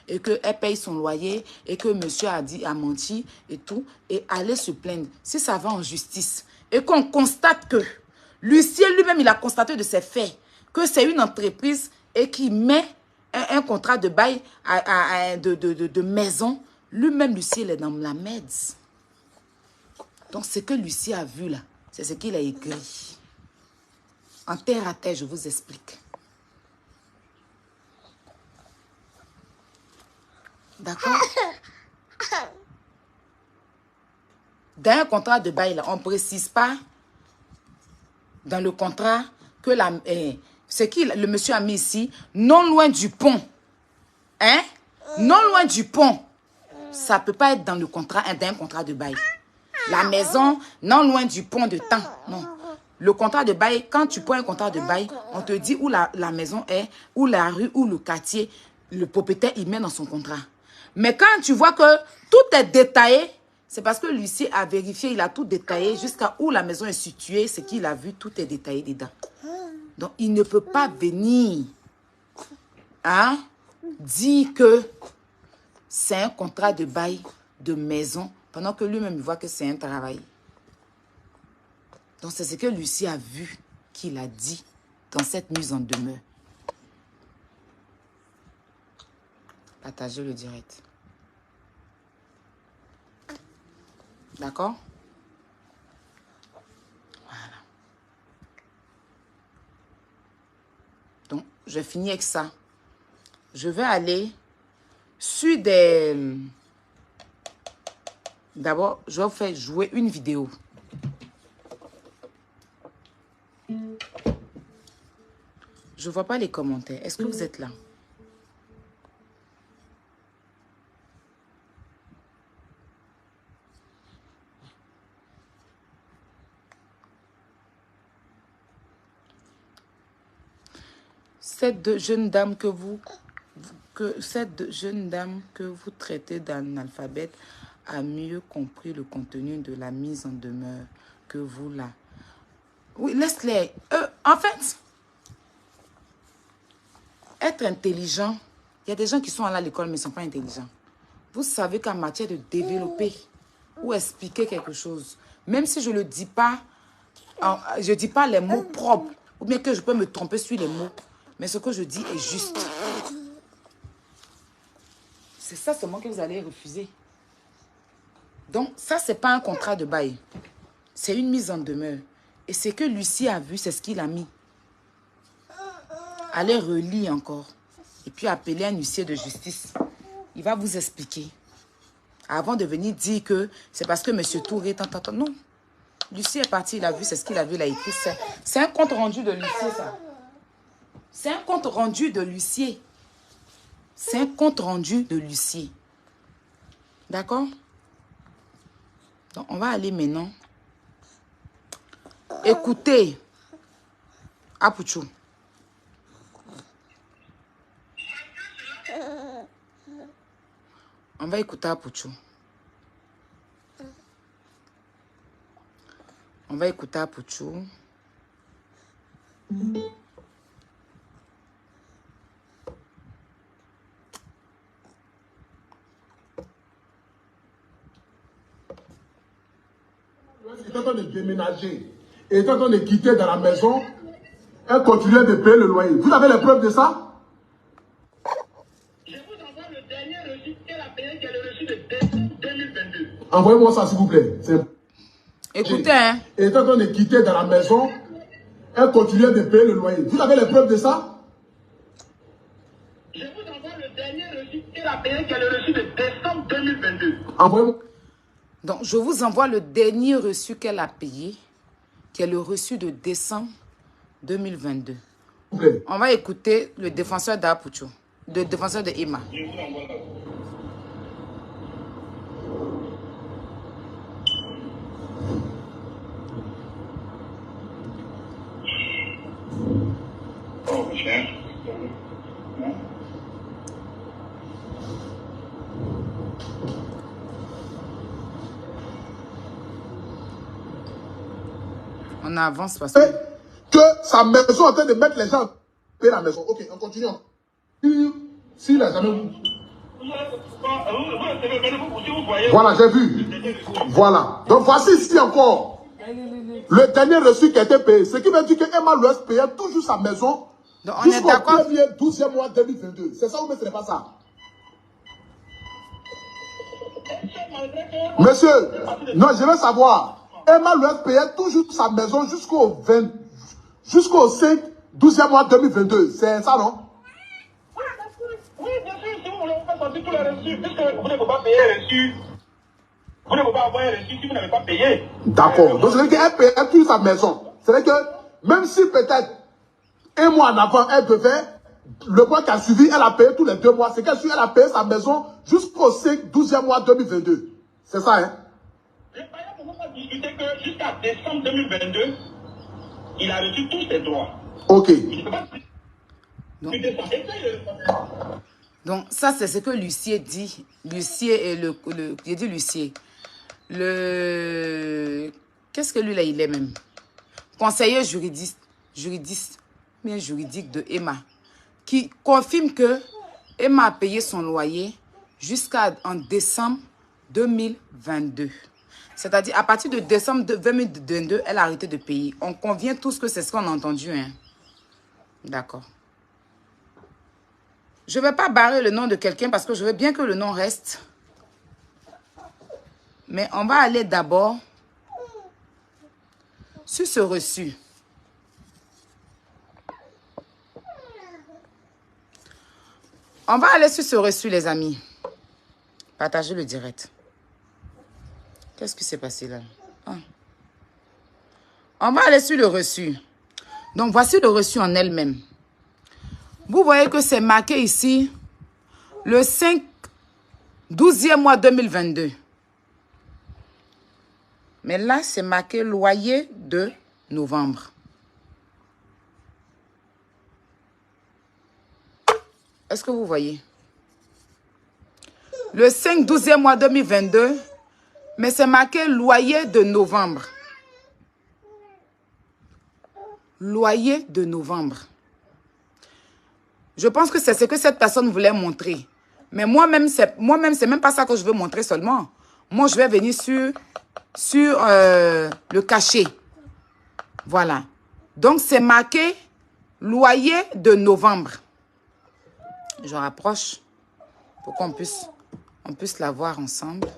et qu'elle paye son loyer, et que monsieur a menti et tout, et aller se plaindre. Si ça va en justice, et qu'on constate que l'huissier lui-même, il a constaté de ses faits, que c'est une entreprise et qu'il met un contrat de bail de maison, lui-même, l'huissier, il est dans la merde. Donc, ce que l'huissier a vu là, c'est ce qu'il a écrit. En terre à terre, je vous explique. D'accord? Dans un contrat de bail, là, on ne précise pas dans le contrat que ce que le monsieur a mis ici, non loin du pont. Hein? Non loin du pont. Ça ne peut pas être dans le contrat, d'un contrat de bail. La maison, non loin du pont de temps. Non. Le contrat de bail, quand tu prends un contrat de bail, on te dit où la maison est, où la rue, où le quartier, le propriétaire, il met dans son contrat. Mais quand tu vois que tout est détaillé, c'est parce que l'huissier a vérifié, il a tout détaillé jusqu'à où la maison est située, ce qu'il a vu, tout est détaillé dedans. Donc, il ne peut pas venir dire que c'est un contrat de bail de maison pendant que lui-même voit que c'est un travail. Donc, c'est ce que l'huissier a vu qu'il a dit dans cette mise en demeure. Partagez le direct. D'accord? Voilà. Donc, je finis avec ça. Je vais aller sur des... D'abord, je vais vous faire jouer une vidéo. Je ne vois pas les commentaires. Est-ce que vous êtes là? Cette jeune dame que vous traitez d'analphabète a mieux compris le contenu de la mise en demeure que vous là. Oui, laisse-les. En fait, être intelligent, il y a des gens qui sont allés à l'école mais ne sont pas intelligents. Vous savez qu'en matière de développer ou expliquer quelque chose, même si je ne le dis pas, je ne dis pas les mots propres, ou bien que je peux me tromper sur les mots, mais ce que je dis est juste. C'est ça seulement que vous allez refuser. Donc, ça, ce n'est pas un contrat de bail. C'est une mise en demeure. Et ce que Lucie a vu, c'est ce qu'il a mis. Allez relire encore. Et puis appeler un huissier de justice. Il va vous expliquer. Avant de venir dire que c'est parce que M. Touré... Non. Lucie est parti, il a vu, c'est ce qu'il a vu, il a écrit. C'est un compte rendu de l'huissier, ça. C'est un compte rendu de l'huissier. C'est un compte rendu de l'huissier. D'accord? Donc, on va aller maintenant. Écoutez. Apouchou. On va écouter Apouchou. On va écouter Apouchou. Il est en train de déménager. Il est en train de quitter dans la maison. Elle continue de payer le loyer. Vous avez les preuves de ça? Je vous envoie le dernier reçu qu'elle a payé, qui est le reçu de décembre 2022. Envoyez-moi ça, s'il vous plaît. Écoutez, hein. Elle est en train de quitter dans la maison. Elle continue de payer le loyer. Vous avez les preuves de ça? Je vous envoie le dernier reçu qu'elle a payé, qui est le reçu de décembre 2022. Envoyez-moi. Donc, je vous envoie le dernier reçu qu'elle a payé, qui est le reçu de décembre 2022. On va écouter le défenseur d'Apouchou, le défenseur de Emma. Je vous envoie là. Oh, cher. On avance parce que... Que sa maison est en train de mettre les gens à payer la maison. Ok, on continue. S'il n'a jamais vu. Voilà, j'ai vu. Voilà. Donc voici ici encore le dernier reçu qui a été payé. Ce qui veut dire que Emma Louest payait toujours sa maison jusqu'au 1er 12e mois 2022. C'est ça ou ce n'est pas ça? Monsieur, non, je veux savoir. Emma Louest payait toujours sa maison jusqu'au 5, 12e mois 2022. C'est ça, non? Oui, bien sûr, si vous voulez vous faire sortir tous les reçus, puisque vous ne pouvez pas payer les reçus. Vous ne pouvez pas avoir un reçu si vous n'avez pas payé. D'accord. Donc, c'est-à-dire qu'elle payait toujours sa maison. C'est-à-dire que même si peut-être un mois en avant, elle devait, le mois qui a suivi, elle a payé tous les 2 mois. C'est qu'elle a payé sa maison jusqu'au 5, 12e mois 2022. C'est ça, hein? Le bailleur ne peut pas discuter que jusqu'à décembre 2022, il a reçu tous ses droits. Ok. Il ne peut pas discuter ça. Essayez de... Donc, ça, c'est ce que l'huissier dit. L'huissier et j'ai dit l'huissier. Qu'est-ce que lui, là, il est même? Conseiller juridique de Emma, qui confirme que Emma a payé son loyer jusqu'en décembre 2022. C'est-à-dire, à partir de décembre 2022, elle a arrêté de payer. On convient tous que c'est ce qu'on a entendu, hein? D'accord. Je ne vais pas barrer le nom de quelqu'un parce que je veux bien que le nom reste. Mais on va aller d'abord sur ce reçu. On va aller sur ce reçu, les amis. Partagez le direct. Qu'est-ce qui s'est passé là? Ah. On va aller sur le reçu. Donc, voici le reçu en elle-même. Vous voyez que c'est marqué ici, le 5, 12e mois 2022. Mais là, c'est marqué loyer de novembre. Est-ce que vous voyez? Le 5, 12e mois 2022, mais c'est marqué loyer de novembre. Loyer de novembre. Je pense que c'est ce que cette personne voulait montrer. Mais moi-même, c'est même pas ça que je veux montrer seulement. Moi, je vais venir sur le cachet. Voilà. Donc, c'est marqué loyer de novembre. Je rapproche pour qu'on puisse la voir ensemble.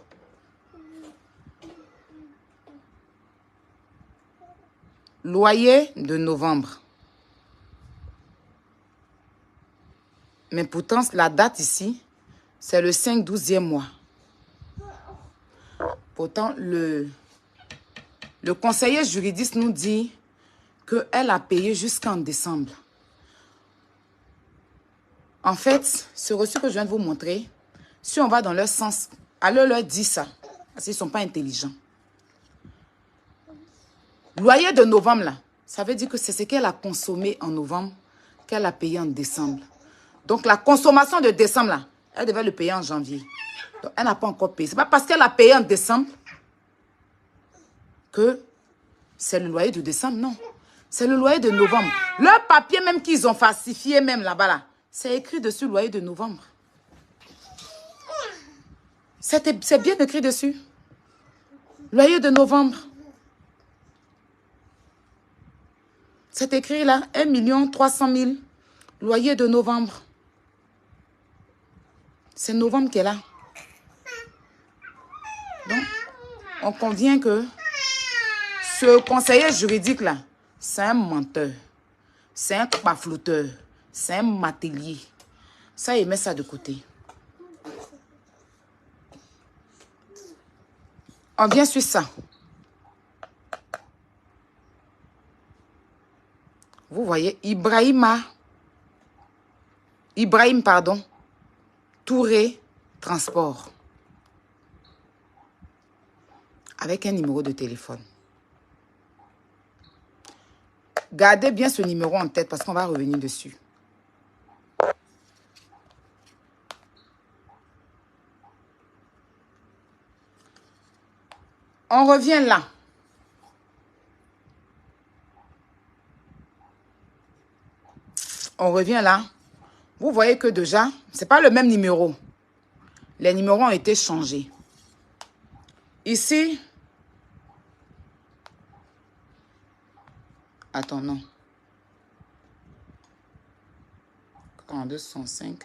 Loyer de novembre. Mais pourtant, la date ici, c'est le 5, 12e mois. Pourtant, le conseiller juridique nous dit qu'elle a payé jusqu'en décembre. En fait, ce reçu que je viens de vous montrer, si on va dans leur sens, allez leur dire ça, parce qu'ils ne sont pas intelligents. Loyer de novembre, là, ça veut dire que c'est ce qu'elle a consommé en novembre qu'elle a payé en décembre. Donc, la consommation de décembre, là, elle devait le payer en janvier. Donc, elle n'a pas encore payé. Ce n'est pas parce qu'elle a payé en décembre que c'est le loyer de décembre, non. C'est le loyer de novembre. Le papier même qu'ils ont falsifié même là-bas, là, c'est écrit dessus loyer de novembre. C'est bien écrit dessus. Loyer de novembre. C'est écrit là, 1 300 000. Loyer de novembre. C'est novembre qui est là. Donc, on convient que ce conseiller juridique là, c'est un menteur. C'est un paflouteur. C'est un matelier. Ça, il met ça de côté. On vient sur ça. Vous voyez, Ibrahim, pardon, Touré Transport. Avec un numéro de téléphone. Gardez bien ce numéro en tête parce qu'on va revenir dessus. On revient là. On revient là. Vous voyez que déjà, ce n'est pas le même numéro. Les numéros ont été changés. Ici. Attends, non. 42, 65.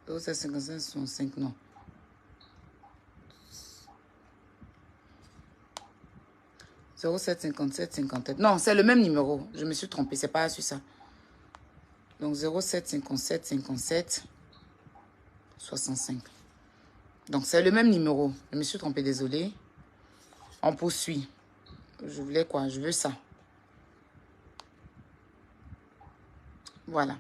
0755, 65, non. 0757 57. Non, c'est le même numéro. Je me suis trompée. C'est pas sur ça. Donc 0757 57 65. Donc c'est le même numéro. Je me suis trompée, désolée. On poursuit. Je voulais quoi? Je veux ça. Voilà.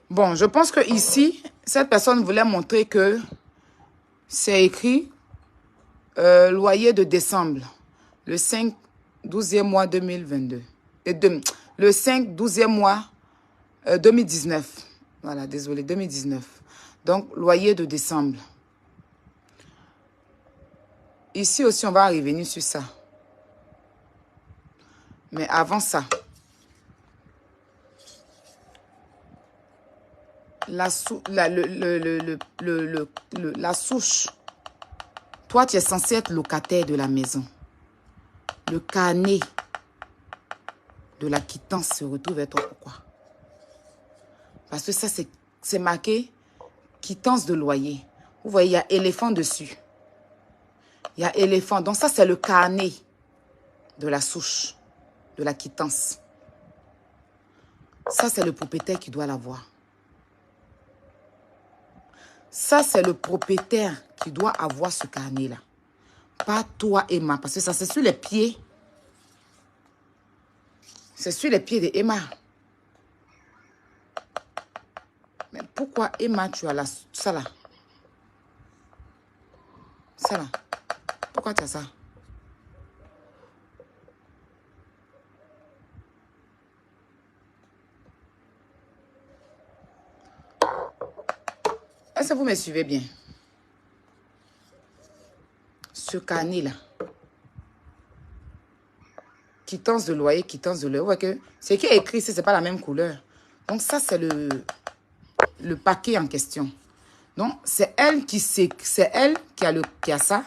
Bon, je pense que ici, cette personne voulait montrer que c'est écrit loyer de décembre, le 5, 12e mois 2022. Le 5, 12e mois 2019. Voilà, désolé, 2019. Donc, loyer de décembre. Ici aussi, on va revenir sur ça. Mais avant ça, la souche. Toi, tu es censé être locataire de la maison. Le carnet de la quittance se retrouve à toi. Pourquoi? Parce que ça, c'est marqué quittance de loyer. Vous voyez, il y a éléphant dessus. Il y a éléphant. Donc ça, c'est le carnet de la souche, de la quittance. Ça, c'est le propriétaire qui doit l'avoir. Ça, c'est le propriétaire qui doit avoir ce carnet-là. Pas toi, Emma. Parce que ça, c'est sur les pieds C'est sur les pieds d'Emma. Mais pourquoi Emma, tu as ça là? Ça là. Pourquoi tu as ça? Est-ce que vous me suivez bien? Ce carnet là. Quittance de loyer, quittance de loyer. Vous voyez que ce qui est écrit ici, ce n'est pas la même couleur. Donc ça, c'est le paquet en question. Donc, c'est elle qui a ça.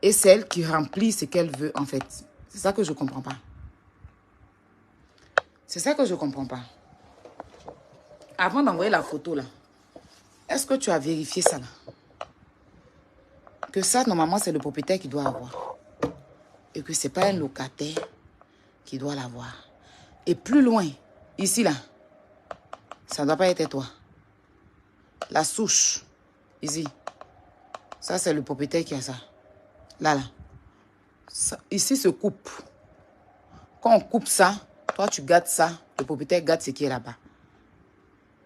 Et c'est elle qui remplit ce qu'elle veut, en fait. C'est ça que je ne comprends pas. C'est ça que je ne comprends pas. Avant d'envoyer la photo, là, est-ce que tu as vérifié ça, là? Que ça, normalement, c'est le propriétaire qui doit avoir. Et que ce n'est pas un locataire qui doit l'avoir. Et plus loin, ici, là, ça ne doit pas être toi. La souche, ici, ça, c'est le propriétaire qui a ça. Là, là. Ça, ici, se coupe. Quand on coupe ça, toi, tu gardes ça. Le propriétaire garde ce qui est là-bas.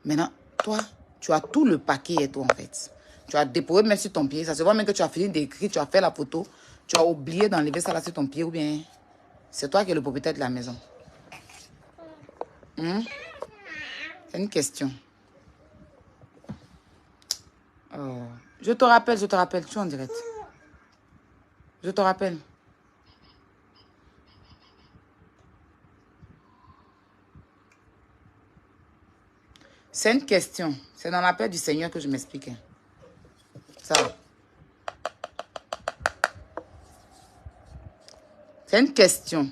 Maintenant, toi, tu as tout le paquet et tout, en fait. Tu as déposé même sur ton pied. Ça se voit même que tu as fini d'écrire, tu as fait la photo. Tu as oublié d'enlever ça là sur ton pied ou bien c'est toi qui es le propriétaire de la maison. C'est une question. Oh. Je te rappelle, tu es en direct. Je te rappelle. C'est une question. C'est dans la paix du Seigneur que je m'explique. Ça va. C'est une question.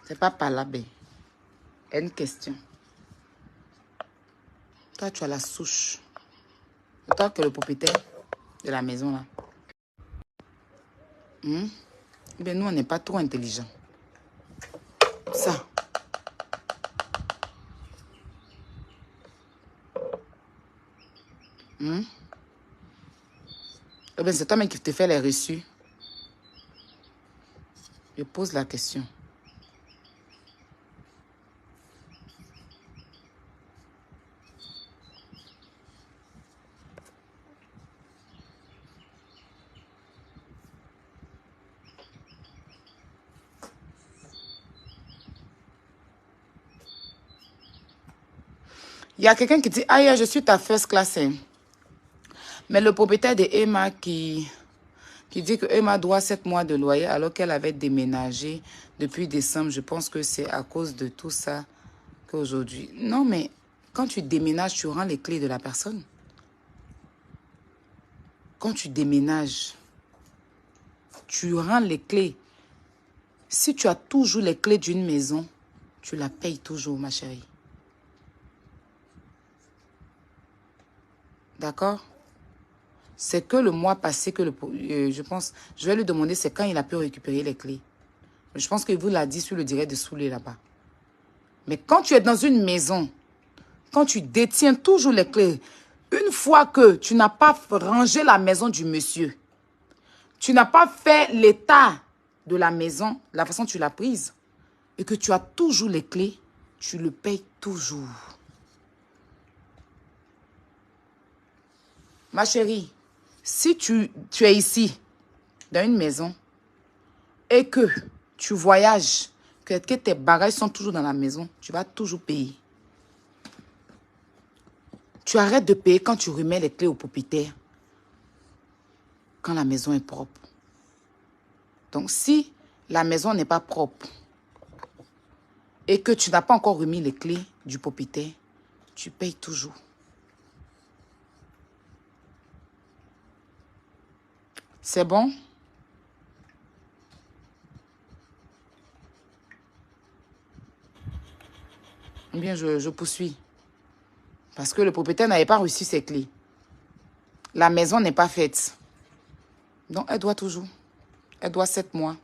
C'est pas par là, ben. C'est une question. Toi, tu as la souche. C'est toi qui es le propriétaire de la maison, là. Ben, nous, on n'est pas trop intelligents. Ça. Eh bien, c'est toi-même qui te fais les reçus. Je pose la question. Il y a quelqu'un qui dit, ah, je suis ta first class. Mais le propriétaire de Emma qui dit que Emma doit 7 mois de loyer alors qu'elle avait déménagé depuis décembre. Je pense que c'est à cause de tout ça qu'aujourd'hui. Non, mais quand tu déménages, tu rends les clés de la personne. Quand tu déménages, tu rends les clés. Si tu as toujours les clés d'une maison, tu la payes toujours, ma chérie. D'accord? C'est que le mois passé que je pense, je vais lui demander c'est quand il a pu récupérer les clés. Je pense qu'il vous l'a dit sur le direct de Soulé là-bas. Mais quand tu es dans une maison, quand tu détiens toujours les clés, une fois que tu n'as pas rangé la maison du monsieur, tu n'as pas fait l'état de la maison, la façon dont tu l'as prise, et que tu as toujours les clés, tu le payes toujours. Ma chérie, si tu es ici, dans une maison, et que tu voyages, que tes bagages sont toujours dans la maison, tu vas toujours payer. Tu arrêtes de payer quand tu remets les clés au propriétaire, quand la maison est propre. Donc, si la maison n'est pas propre et que tu n'as pas encore remis les clés du propriétaire, tu payes toujours. C'est bon? Bien, je poursuis. Parce que le propriétaire n'avait pas reçu ses clés. La maison n'est pas faite. Donc, elle doit toujours. Elle doit 7 mois.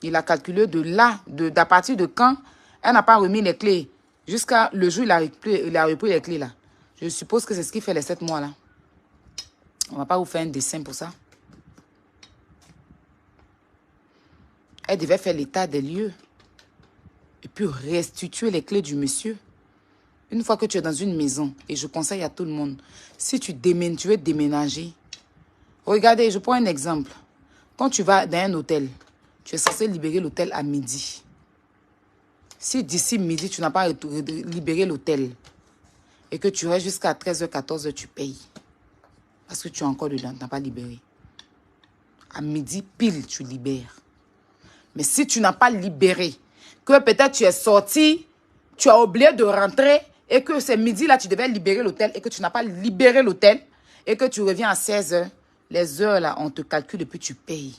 Il a calculé d'à partir de quand elle n'a pas remis les clés. Jusqu'à le jour où il a repris les clés là. Je suppose que c'est ce qui fait les 7 mois là. On ne va pas vous faire un dessin pour ça. Elle devait faire l'état des lieux. Et puis restituer les clés du monsieur. Une fois que tu es dans une maison, et je conseille à tout le monde, si tu veux déménager, regardez, je prends un exemple. Quand tu vas dans un hôtel, tu es censé libérer l'hôtel à midi. Si d'ici midi, tu n'as pas libéré l'hôtel et que tu restes jusqu'à 13h, 14h, tu payes. Parce que tu es encore dedans, tu n'as pas libéré. À midi, pile, tu libères. Mais si tu n'as pas libéré, que peut-être tu es sorti, tu as oublié de rentrer et que c'est midi là, tu devais libérer l'hôtel et que tu n'as pas libéré l'hôtel et que tu reviens à 16h, les heures là, on te calcule et puis tu payes.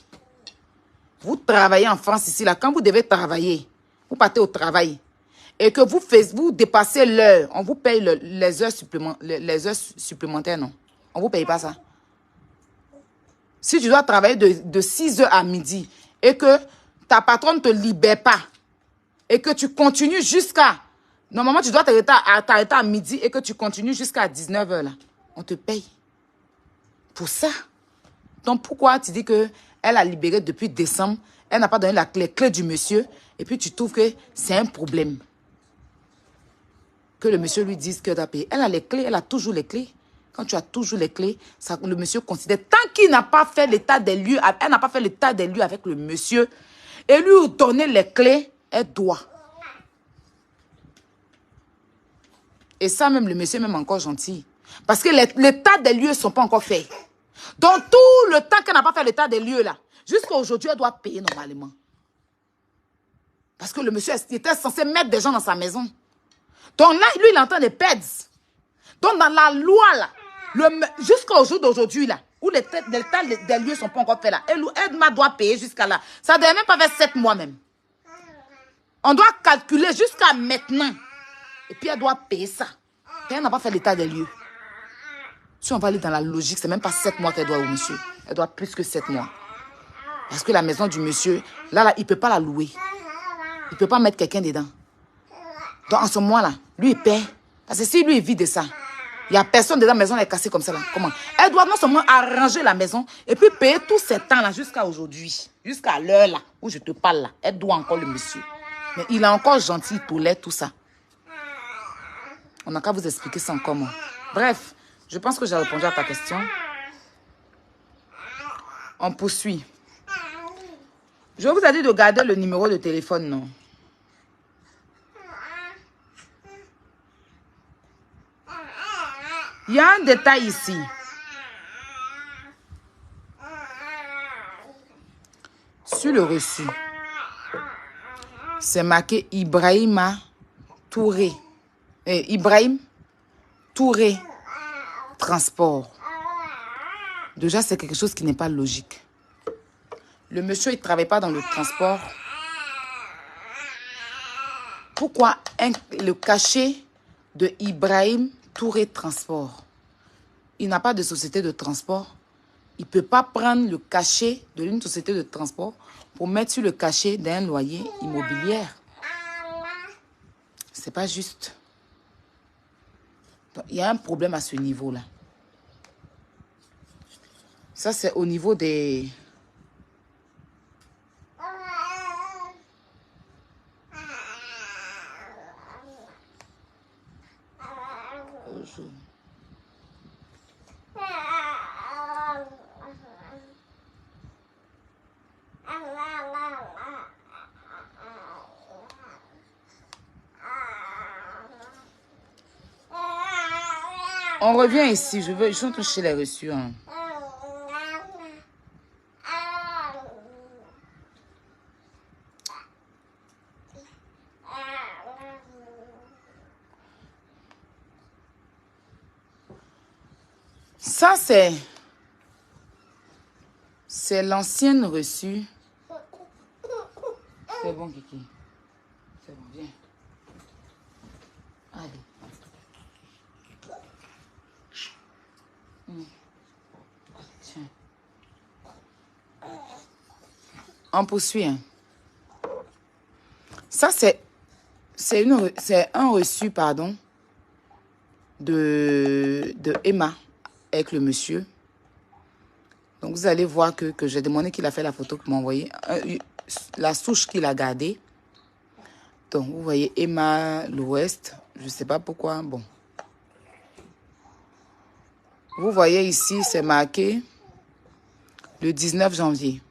Vous travaillez en France ici là, quand vous devez travailler, vous partez au travail et que vous dépassez l'heure, on vous paye les heures supplémentaires, non? On ne vous paye pas ça. Si tu dois travailler de 6h à midi et que ta patronne ne te libère pas et que tu continues jusqu'à... Normalement, tu dois t'arrêter à midi et que tu continues jusqu'à 19h là. On te paye. Pour ça. Donc, pourquoi tu dis qu'elle a libéré depuis décembre, elle n'a pas donné les clés du monsieur et puis tu trouves que c'est un problème que le monsieur lui dise que tu as payé. Elle a les clés, elle a toujours les clés. Quand tu as toujours les clés, ça, le monsieur considère, tant qu'il n'a pas fait l'état des lieux, elle n'a pas fait l'état des lieux avec le monsieur et lui donner les clés, elle doit. Et ça même, le monsieur est même encore gentil. Parce que l'état des lieux ne sont pas encore faits. Donc tout le temps qu'elle n'a pas fait l'état des lieux là, jusqu'à aujourd'hui, elle doit payer normalement. Parce que le monsieur était censé mettre des gens dans sa maison. Donc là, lui, il entend des peds. Donc dans la loi là, jusqu'au jour d'aujourd'hui là, où les états des lieux ne sont pas encore faits là, elle doit payer jusqu'à là. Ça ne devait même pas faire 7 mois même. On doit calculer jusqu'à maintenant. Et puis elle doit payer ça. Et elle n'a pas fait l'état des lieux. Si on va aller dans la logique, c'est même pas 7 mois qu'elle doit au monsieur. Elle doit plus que 7 mois. Parce que la maison du monsieur, là il ne peut pas la louer. Il ne peut pas mettre quelqu'un dedans. Donc en ce moment-là, lui il paie. Parce que si lui il vit de ça, il n'y a personne dedans, la maison elle est cassée comme ça là. Comment? Elle doit non seulement arranger la maison et puis payer tous ces temps-là jusqu'à aujourd'hui. Jusqu'à l'heure là où je te parle là. Elle doit encore le monsieur. Mais il est encore gentil, il tolère tout ça. On n'a qu'à vous expliquer ça encore moi. Bref, je pense que j'ai répondu à ta question. On poursuit. Je vous ai dit de garder le numéro de téléphone, non? Il y a un détail ici. Sur le reçu, c'est marqué Ibrahima Touré. Ibrahim Touré Transport. Déjà, c'est quelque chose qui n'est pas logique. Le monsieur, il ne travaille pas dans le transport. Pourquoi le cachet de Ibrahim Touré Transport? Il n'a pas de société de transport. Il ne peut pas prendre le cachet de une société de transport pour mettre sur le cachet d'un loyer immobilier. C'est pas juste. Donc, il y a un problème à ce niveau-là. Ça, c'est au niveau des... On revient ici. Je vais toucher les reçus. Hein. Ça, c'est l'ancienne reçue. C'est bon, Kiki. C'est bon, viens. Allez. Tiens. On poursuit. Hein. Ça, c'est un reçu, pardon, de Emma avec le monsieur. Donc, vous allez voir que j'ai demandé qu'il a fait la photo qu'il m'a envoyée. La souche qu'il a gardée. Donc, vous voyez Emma l'Ouest. Je ne sais pas pourquoi. Bon. Vous voyez ici, c'est marqué le 19 janvier.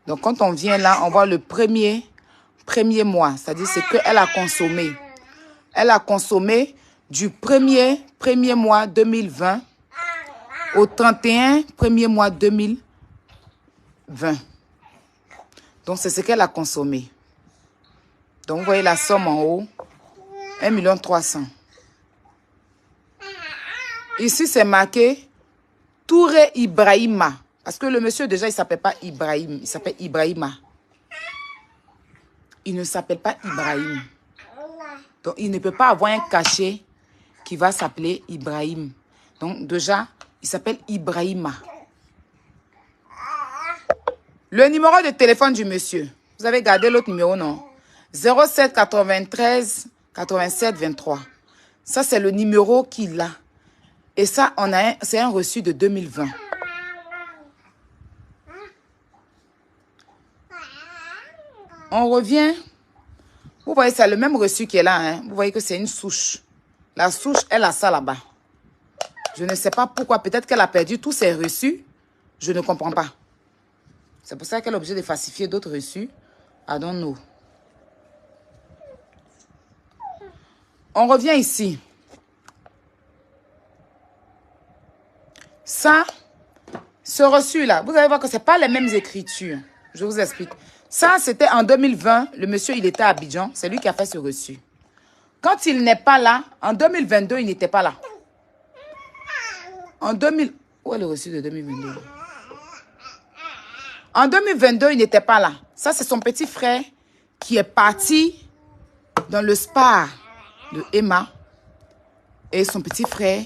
Donc, quand on vient là, on voit le premier mois. C'est-à-dire, c'est qu'elle a consommé. Elle a consommé du premier mois 2020 au 31 premier mois 2020. Donc, c'est ce qu'elle a consommé. Donc, vous voyez la somme en haut. 1 300 000. Ici, c'est marqué Touré Ibrahima. Parce que le monsieur, déjà, il ne s'appelle pas Ibrahim. Il s'appelle Ibrahima. Il ne s'appelle pas Ibrahim. Donc, il ne peut pas avoir un cachet qui va s'appeler Ibrahim. Donc, déjà, il s'appelle Ibrahima. Le numéro de téléphone du monsieur. Vous avez gardé l'autre numéro, non? 07 93 87 23. Ça, c'est le numéro qu'il a. Et ça, c'est un reçu de 2020. On revient. Vous voyez, c'est le même reçu qui est là. Hein? Vous voyez que c'est une souche. La souche, elle a ça là-bas. Je ne sais pas pourquoi. Peut-être qu'elle a perdu tous ses reçus. Je ne comprends pas. C'est pour ça qu'elle est obligée de falsifier d'autres reçus. I don't know. On revient ici. Ça, ce reçu-là, vous allez voir que ce n'est pas les mêmes écritures. Je vous explique. Ça, c'était en 2020. Le monsieur, il était à Abidjan. C'est lui qui a fait ce reçu. Quand il n'est pas là, en 2022, il n'était pas là. En 2000... Où est le reçu de 2022? En 2022, il n'était pas là. Ça, c'est son petit frère qui est parti dans le spa de Emma. Et son petit frère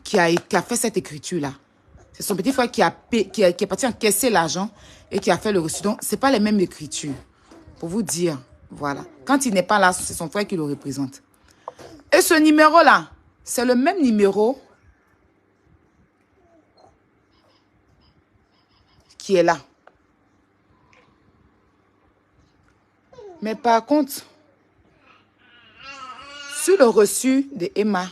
qui a fait cette écriture-là. C'est son petit frère qui est parti encaisser l'argent et qui a fait le reçu. Donc, ce n'est pas les mêmes écritures. Pour vous dire, voilà. Quand il n'est pas là, c'est son frère qui le représente. Et ce numéro-là, c'est le même numéro qui est là. Mais par contre, sur le reçu de Emma,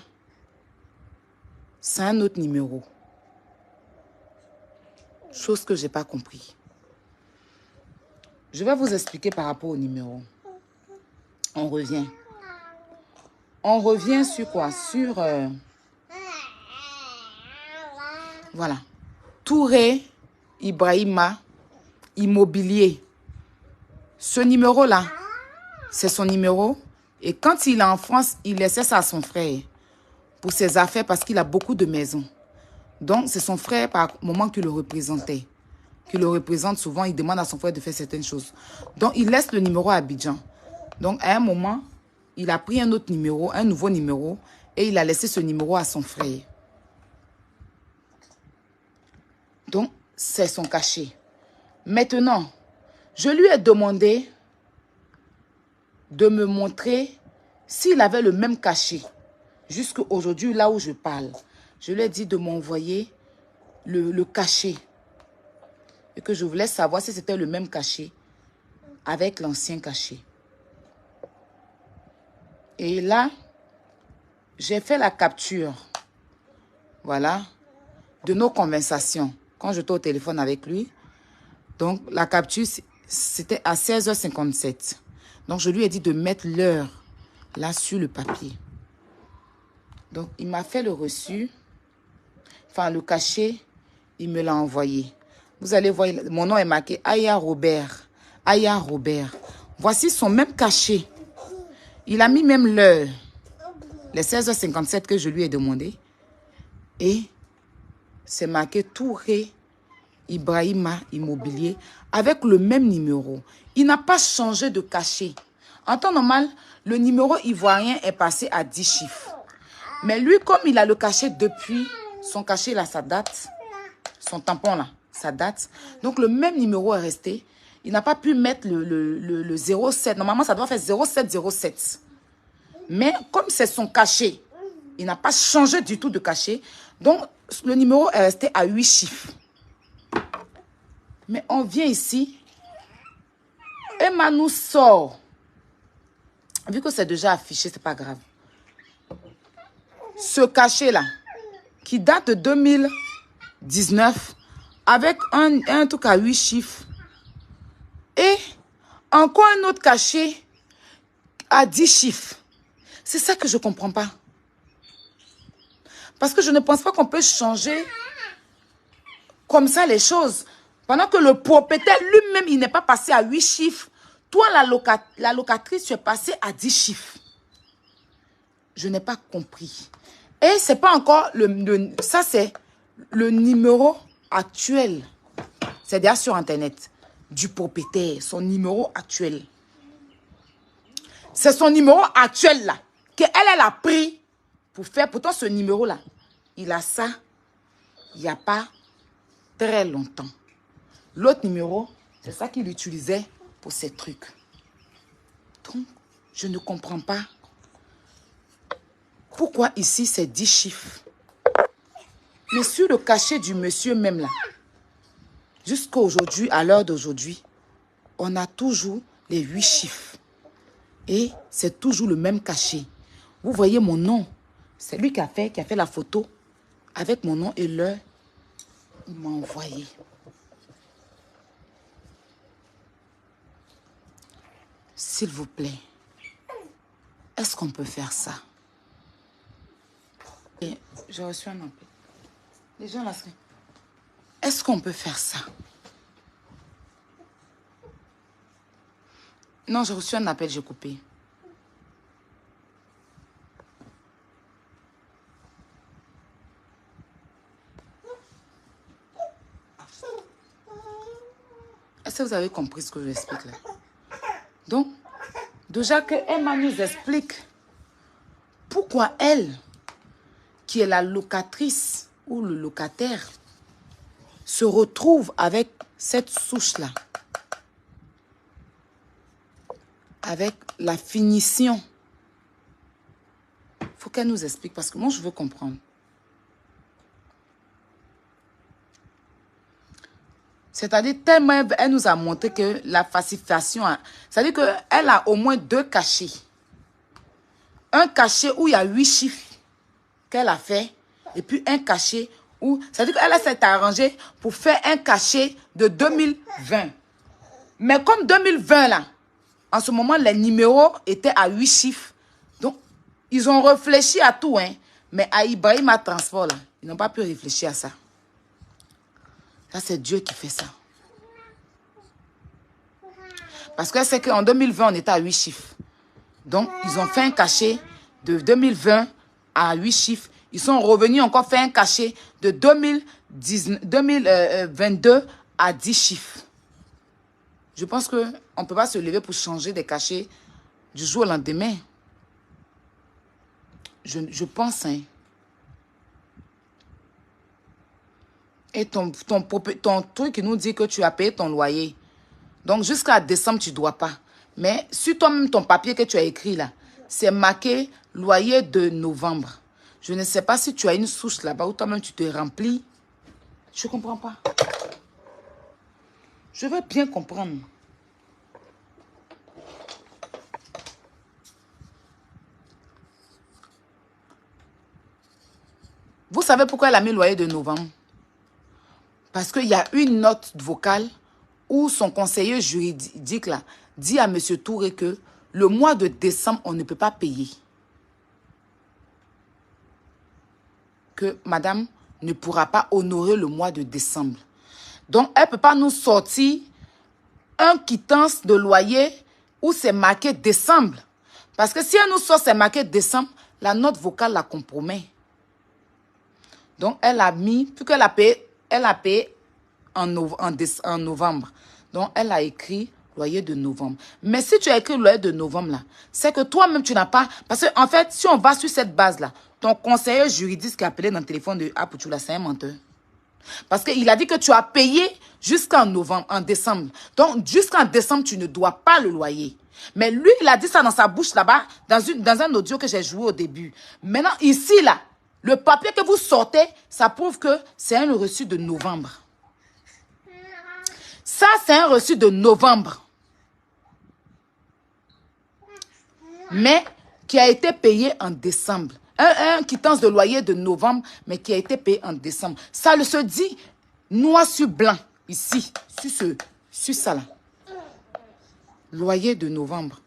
c'est un autre numéro. Chose que je n'ai pas compris. Je vais vous expliquer par rapport au numéro. On revient. On revient sur quoi? Sur... voilà. Touré Ibrahima Immobilier. Ce numéro-là, c'est son numéro. Et quand il est en France, il laissait ça à son frère pour ses affaires parce qu'il a beaucoup de maisons. Donc, c'est son frère, par moment, qui le représentait. Qui le représente souvent, il demande à son frère de faire certaines choses. Donc, il laisse le numéro à Abidjan. Donc, à un moment, il a pris un autre numéro, un nouveau numéro, et il a laissé ce numéro à son frère. Donc, c'est son cachet. Maintenant, je lui ai demandé de me montrer s'il avait le même cachet. Jusqu'à aujourd'hui, là où je parle. Je lui ai dit de m'envoyer le cachet. Et que je voulais savoir si c'était le même cachet avec l'ancien cachet. Et là, j'ai fait la capture. Voilà. De nos conversations. Quand j'étais au téléphone avec lui. Donc, la capture, c'était à 16h57. Donc, je lui ai dit de mettre l'heure là sur le papier. Donc, il m'a fait le reçu. Enfin, le cachet, il me l'a envoyé. Vous allez voir, mon nom est marqué Aya Robert. Aya Robert. Voici son même cachet. Il a mis même l'heure. Les 16h57 que je lui ai demandé. Et c'est marqué Touré Ibrahima Immobilier avec le même numéro. Il n'a pas changé de cachet. En temps normal, le numéro ivoirien est passé à 10 chiffres. Mais lui, comme il a le cachet depuis, son cachet là, ça date. Son tampon là, ça date. Donc le même numéro est resté. Il n'a pas pu mettre le 07. Normalement, ça doit faire 0707. Mais comme c'est son cachet, il n'a pas changé du tout de cachet. Donc, le numéro est resté à 8 chiffres. Mais on vient ici. Emma nous sort. Vu que c'est déjà affiché, c'est pas grave. Ce cachet-là, qui date de 2019, avec un truc à 8 chiffres. Et encore un autre cachet à 10 chiffres. C'est ça que je ne comprends pas. Parce que je ne pense pas qu'on peut changer comme ça les choses. Pendant que le propriétaire lui-même, il n'est pas passé à 8 chiffres. Toi, la locatrice, tu es passé à 10 chiffres. Je n'ai pas compris. Et c'est pas encore ça, c'est le numéro actuel. C'est déjà sur Internet. Du propriétaire, son numéro actuel. C'est son numéro actuel là. Qu'elle a pris pour faire. Pourtant, ce numéro-là, il a ça il n'y a pas très longtemps. L'autre numéro, c'est ça qu'il utilisait pour ces trucs. Donc, je ne comprends pas. Pourquoi ici, c'est 10 chiffres? Mais sur le cachet du monsieur même là, jusqu'à aujourd'hui, à l'heure d'aujourd'hui, on a toujours les 8 chiffres. Et c'est toujours le même cachet. Vous voyez mon nom. C'est lui qui a fait la photo avec mon nom et l'heure. Il m'a envoyé. S'il vous plaît, est-ce qu'on peut faire ça? Et j'ai reçu un appel. Les gens là, est-ce qu'on peut faire ça? Non, j'ai reçu un appel, j'ai coupé. Est-ce que vous avez compris ce que je vous explique là? Donc, déjà que Emma nous explique pourquoi elle, qui est la locatrice ou le locataire, se retrouve avec cette souche-là. Avec la finition. Il faut qu'elle nous explique parce que moi, je veux comprendre. C'est-à-dire, tellement elle nous a montré que la falsification, c'est-à-dire qu'elle a au moins 2 cachets. Un cachet où il y a 8 chiffres qu'elle a fait, et puis un cachet où, c'est-à-dire qu'elle s'est arrangée pour faire un cachet de 2020. Mais comme 2020 là, en ce moment, les numéros étaient à 8 chiffres. Donc, ils ont réfléchi à tout, hein. Mais à Ibrahima Transport, là, ils n'ont pas pu réfléchir à ça. Ça, c'est Dieu qui fait ça. Parce que c'est qu'en 2020, on était à 8 chiffres. Donc, ils ont fait un cachet de 2020 à 8 chiffres. Ils sont revenus encore faire un cachet de 2022 à 10 chiffres. Je pense qu'on ne peut pas se lever pour changer des cachets du jour au lendemain. Je pense, hein. Et ton truc qui nous dit que tu as payé ton loyer. Donc, jusqu'à décembre, tu ne dois pas. Mais sur toi-même, ton papier que tu as écrit là, c'est marqué loyer de novembre. Je ne sais pas si tu as une souche là-bas ou toi-même tu te remplis. Je ne comprends pas. Je veux bien comprendre. Vous savez pourquoi elle a mis le loyer de novembre? Parce qu'il y a une note vocale où son conseiller juridique là, dit à M. Touré que le mois de décembre, on ne peut pas payer. Que madame ne pourra pas honorer le mois de décembre. Donc, elle ne peut pas nous sortir un quittance de loyer où c'est marqué décembre. Parce que si elle nous sort, c'est marqué décembre, la note vocale la compromet. Donc, elle a mis, puis qu'elle a payé, en novembre. Donc, elle a écrit loyer de novembre. Mais si tu as écrit loyer de novembre, là, c'est que toi-même, tu n'as pas... Parce qu'en fait, si on va sur cette base-là, ton conseiller juridique qui a appelé dans le téléphone de Apouchoula, c'est un menteur. Parce qu'il a dit que tu as payé jusqu'en novembre, en décembre. Donc, jusqu'en décembre, tu ne dois pas le loyer. Mais lui, il a dit ça dans sa bouche là-bas, dans un audio que j'ai joué au début. Maintenant, ici, là, Le papier que vous sortez, ça prouve que c'est un reçu de novembre. Ça, c'est un reçu de novembre. Mais qui a été payé en décembre. Un quittance de loyer de novembre, mais qui a été payé en décembre. Ça le se dit noir sur blanc, ici, sur ça là. Loyer de novembre.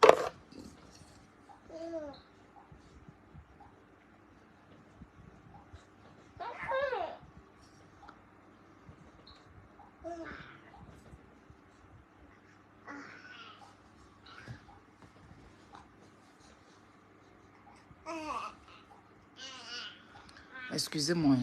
Excusez-moi.